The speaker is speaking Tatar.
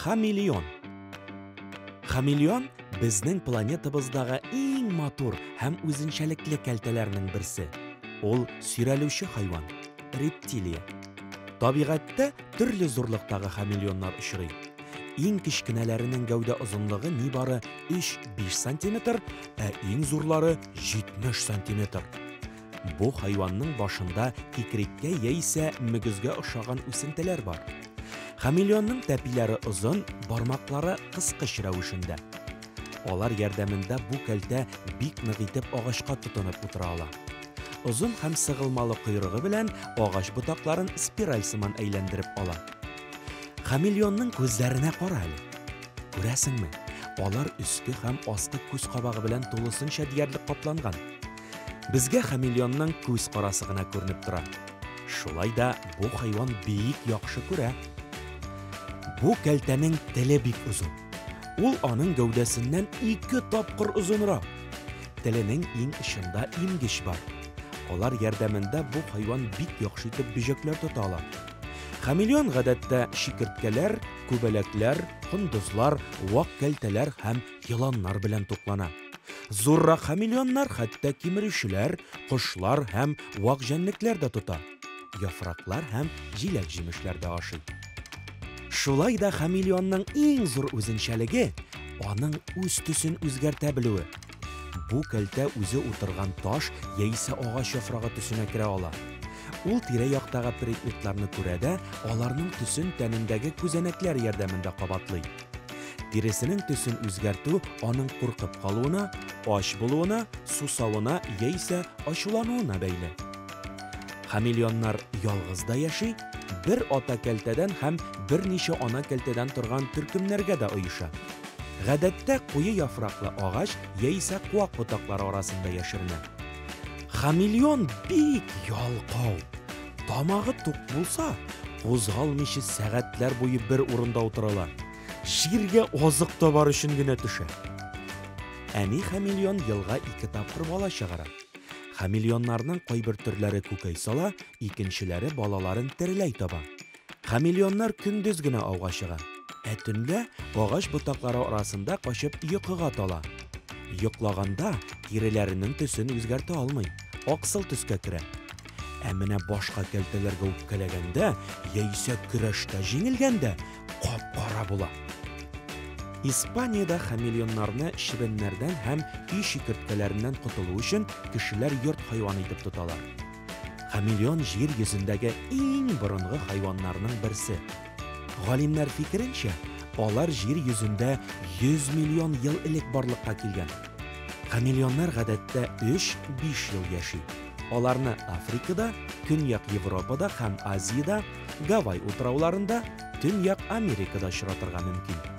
Хамелеон. Хамелеон безнең планетабыздагы иң матур һәм үзенчәлекле кәлтәләрнең берсе. Ул сөйрәлүче хайван, рептилия. Табигатьтә төрле зурлыктагы хамелеоннар очрый. Иң кечкенәләренең гәүдә озынлыгы нибары 3-5 см, ә иң зурлары 70 см. Бу хайванның башында кикреккә яисә мөгезгә охшаган үсентеләр бар. Хамелеонның тәпиләре озын, бармаклары кыскыч рәвешендә. Алар ярдәмендә бу кәлтә бик нык итеп агачка тотынып утыра ала. Озын һәм сыгылмалы койрыгы белән агач ботакларын спираль сыман әйләндереп ала. Хамелеонның күзләренә кара әле. Күрәсеңме? Алар өске һәм асты күз кабагы белән тулысынча диярлек капланган. Безгә хамелеонның күз карасы гына күренеп тора. Шулай да бу хайван бик яхшы күрә. Бу кәлтәнең теле бик узын. Ул аның гәүдәсеннән 2 тапкыр узынрак. Теленең иң очында имгеч бар. Алар ярдәмендә бу хайван бик яхшы итеп бөҗәкләр тота ала. Хамелеон гадәттә шикерткәләр, күбәләкләр, кондызлар, вак кәлтәләр һәм йыланнар белән туклана. Зуррак хамелеоннар хәтта кимерүчеләр, кошлар һәм вак җәнлекләр дә тота. Яфраклар һәм җиләк-җимешләр дә ашый. Шулай да хамелеонның иң зур үзенчәлеге аның үз төсен үзгәртә белүе. Бу кәлтә үзе утырган таш яисә агач яфрагы төсенә керә ала. Ул тирә-яктагы предметларны күрә дә, аларның төсен тәнендәге күзәнәкләр ярдәмендә кабатлый. Тиресенең төсен үзгәртү аның куркып калуына, ач булуына, сусавына яисә ачулануына бәйле. Хамелеоннар ялгыз да яши, бер ата кәлтәдән һәм берничә ана кәлтәдән торган төркемнәргә дә оеша. Гадәттә куе яфраклы агач яисә куак ботаклары арасында яшеренә. Хамелеон бик ялкау. Тамагы тук булса, кузгалмыйча сәгатьләр буе бер урында утырыла. Җиргә азык табар өчен генә төшә. Әни хамелеон елга 2 тапкыр бала чыгара. Хамелеоннарның кайбер төрләре күкәй сала, икенчеләре балаларын тереләй таба. Хамелеоннар көндез генә ауга чыга, ә төнлә агач ботаклары арасында качып йокыга тала. Йоклаганда тиреләренең төсен үзгәртә алмый, аксыл төскә керә. Ә менә башка кәлтәләргә үпкәләгәндә яисә көрәштә җиңелгәндә кап-кара була. Испаниядә хамелеоннарны шибеннәрдән һәм үй шикерткәләреннән котылу өчен кешеләр йорт хайваны итеп тоталар. Хамелеон җир йөзендәге иң борынгы хайваннарның берсе. Галимнәр фикеренчә, алар җир йөзендә 100 миллион ел элек барлыкка килгән. Хамелеоннар гадәттә 3-5 ел яши. Аларны Африкада, Көньяк Европада һәм Азиядә, Гавай утрауларында, Төньяк Америкада очратырга мөмкин.